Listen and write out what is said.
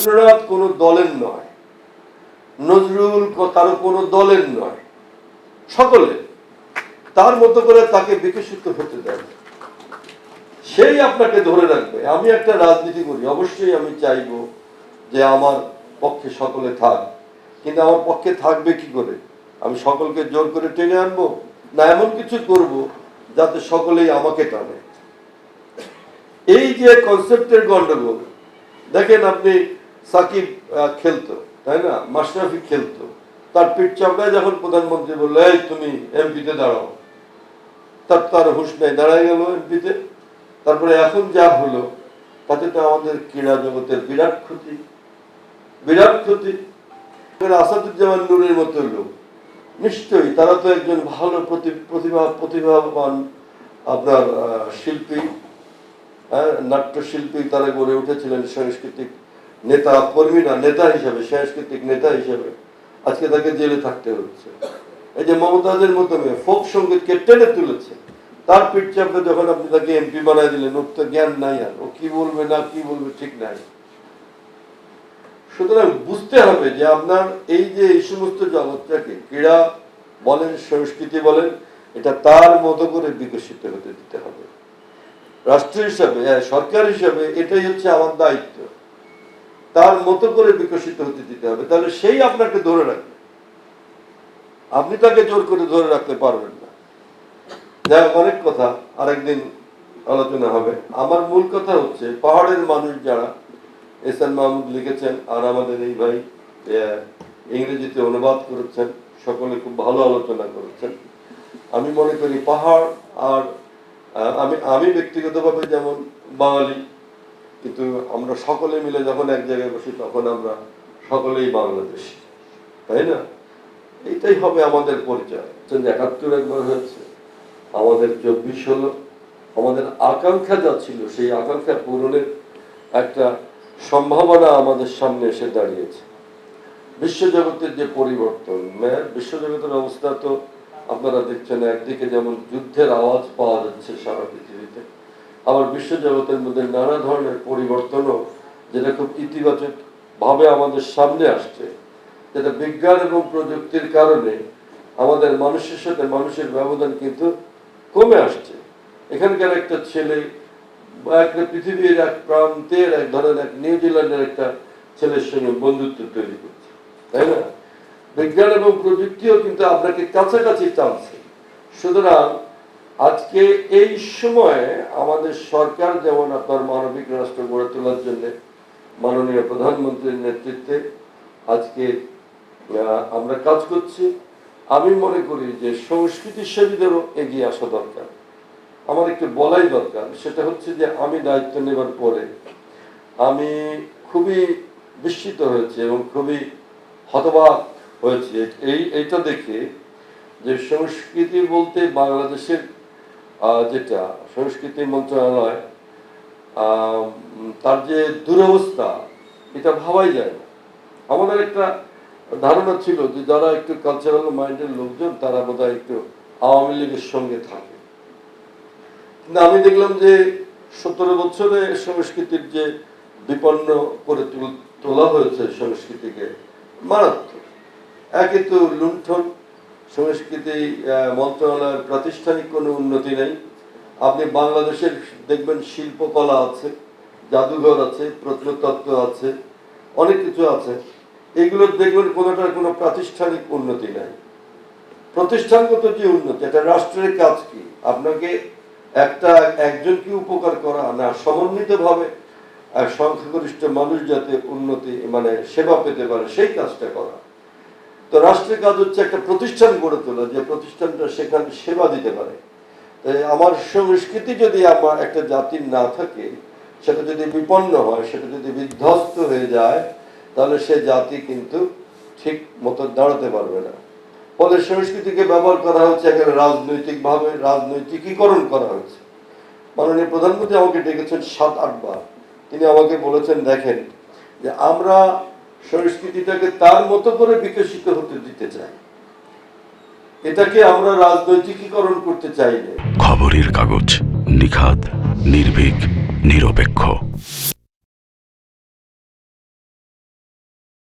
রবীন্দ্রনাথ কোনো দলের নয়, নজরুল কারো কোনো দলের নয়, সকলে তার মতো করে তাকে বিকশিত হতে দেয়, সেই আপনাকে ধরে রাখবে। আমি একটা রাজনীতি করি, অবশ্যই আমি চাইব যে আমার পক্ষে সকলে থাক, কিন্তু আমার পক্ষে থাকবে কি করে? আমি সকলকে জোর করে টেনে আনবো, না এমন কিছু করব যাতে সকলেই আমাকে টানে। এই যে কনসেপ্টের গন্ডগোল, দেখেন আপনি সাকিব খেলতো, তাই না, মাশরাফি খেলতো, তার পিঠ চাপড়ায় যখন প্রধানমন্ত্রী বললো এই তুমি এমপিতে দাঁড়াও, তার হুঁশ নেই, দাঁড়ায় গেল এমপিতে। তারপরে এখন যা হলো তাতে তো আমাদের ক্রীড়া জগতের বিরাট ক্ষতি, বিরাট ক্ষতি। আসাদুজ্জামান নূরের মতো লোক, নিশ্চয়ই তারা তো একজন ভালো প্রতিভাবান আপনার শিল্পী, নাট্যশিল্পী তারা গড়ে উঠেছিলেন, সাংস্কৃতিক নেতা, কর্মী না, নেতা হিসাবে, সাংস্কৃতিক নেতা হিসাবে। আজকে তাকে জেলে থাকতে হচ্ছে। এই যে মমতাজের মতো মেয়ে ফোক সঙ্গীতকে টেনে তুলেছে, তার পিঠ চাপে যখন আপনি তাকে এমপি বানায় দিলেন, ওর তো জ্ঞান নাই, আর ও কি বলবে না কি বলবে ঠিক নাই। সুতরাং বুঝতে হবে যে আপনার এই যে এই সমস্ত জগৎটাকে, ক্রীড়া বলেন, সংস্কৃতি বলেন, এটা তার মতো করে বিকশিত হতে দিতে হবে। রাষ্ট্র হিসাবে, সরকার হিসাবে এটাই হচ্ছে আমার দায়িত্ব, তার মতো করে বিকশিত হতে দিতে হবে। তাহলে সেই আপনাকে ধরে রাখবে, আপনি তাকে জোর করে ধরে রাখতে পারবেন না। যাই হোক, অনেক কথা, আরেকদিন আলোচনা হবে। আমার মূল কথা হচ্ছে পাহাড়ের মানুষ যারা, এস.এন. মাহমুদ লিখেছেন আর আমাদের এই ভাই ইংরেজিতে অনুবাদ করেছেন, সকলে খুব ভালো আলোচনা করেছেন। আমি মনে করি পাহাড় আর আমি ব্যক্তিগতভাবে যেমন বাঙালি, কিন্তু আমরা সকলে মিলে যখন এক জায়গায় বসি তখন আমরা সকলেই বাংলাদেশি, তাই না? এইটাই হবে আমাদের পরিচয়। ৭১ একবার হয়েছে, আমাদের ২৪ হলো। আমাদের আকাঙ্ক্ষা যা ছিল সেই আকাঙ্ক্ষা পূরণের একটা সম্ভাবনা আমাদের সামনে এসে দাঁড়িয়েছে। বিশ্বজগতের যে পরিবর্তন, বিশ্বজগতের অবস্থা তো আপনারা দেখছেন, একদিকে যেমন যুদ্ধের আওয়াজ পাওয়া যাচ্ছে সারা পৃথিবীতে, আবার বিশ্বজগতের মধ্যে নানা ধরনের পরিবর্তনও, যেটা খুব ইতিবাচক ভাবে আমাদের সামনে আসছে, যেটা বিজ্ঞান এবং প্রযুক্তির কারণে আমাদের মানুষের সাথে মানুষের ব্যবধান কিন্তু কমে আসছে। এখানকার একটা ছেলে একটা পৃথিবীর এক প্রান্তের এক ধরনের এক নিউজিল্যান্ডের একটা ছেলের সঙ্গে বন্ধুত্ব তৈরি করছে, তাই না? বিজ্ঞান এবং প্রযুক্তিও কিন্তু আপনাকে কাছাকাছি টানছে। সুতরাং আজকে এই সময়ে আমাদের সরকার যেমন আপনার মানবিক রাষ্ট্র গড়ে তোলার জন্য মাননীয় প্রধানমন্ত্রীর নেতৃত্বে আজকে আমরা কাজ করছি, আমি মনে করি যে সংস্কৃতি সেবীদেরও এগিয়ে আসা দরকার। আমার একটু বলাই দরকার, সেটা হচ্ছে যে আমি দায়িত্ব নেবার পরে আমি খুবই বিস্মিত হয়েছি এবং খুবই হতবাক হয়েছি এইটা দেখে যে সংস্কৃতি বলতে বাংলাদেশের যেটা সংস্কৃতি মন্ত্রণালয়, তার যে দুরবস্থা, এটা ভাবাই যায় না। আমাদের একটা ধারণা ছিল যে যারা একটু কালচারাল মাইন্ডের লোকজন তারা বোধহয় একটু আওয়ামী লীগের সঙ্গে থাকে, কিন্তু আমি দেখলাম যে ১৭ বছরে সংস্কৃতির যে বিপন্ন করে তোলা হয়েছে সংস্কৃতিকে, মারাত্মক। একে তো লুণ্ঠন, সংস্কৃতি মন্ত্রণালয়ের প্রাতিষ্ঠানিক কোনো উন্নতি নেই। আপনি বাংলাদেশের দেখবেন শিল্পকলা আছে, জাদুঘর আছে, প্রত্নতত্ত্ব আছে, অনেক কিছু আছে, এইগুলো দেখবেন কোনোটার কোনো প্রাতিষ্ঠানিক উন্নতি নাই। প্রতিষ্ঠানগত যে উন্নতি, এটা রাষ্ট্রের কাজ কি? আপনাকে একজনকে উপকার করা না, সমন্বিতভাবে সংখ্যাগরিষ্ঠ মানুষ যাতে উন্নতি মানে সেবা পেতে পারে সেই কাজটা করা। তো রাষ্ট্রের কাজ হচ্ছে একটা প্রতিষ্ঠান গড়ে তোলা, যে প্রতিষ্ঠানটা সেখানে সেবা দিতে পারে। তাই আমার সংস্কৃতি যদি আমার একটা জাতির না থাকে, সেটা যদি বিপন্ন হয়, সেটা যদি বিধ্বস্ত হয়ে যায়, তাহলে সে জাতি কিন্তু ঠিক মতো দাঁড়াতে পারবে না। ফলে সংস্কৃতিকে ব্যবহার করা হচ্ছে এখানে রাজনৈতিকভাবে, রাজনৈতিকীকরণ করা হচ্ছে। মাননীয় প্রধানমন্ত্রী আমাকে ডেকেছেন ৭-৮ বার। তিনি আমাকে বলেছেন, দেখেন যে আমরা সংস্কৃতিটাকে তার মতো করে বিকশিত হতে দিতে চাই, এটাকে আমরা রাজনৈতিকীকরণ করতে চাই না। খবরের কাগজ, নিখাদ, নির্ভীক, নিরপেক্ষ।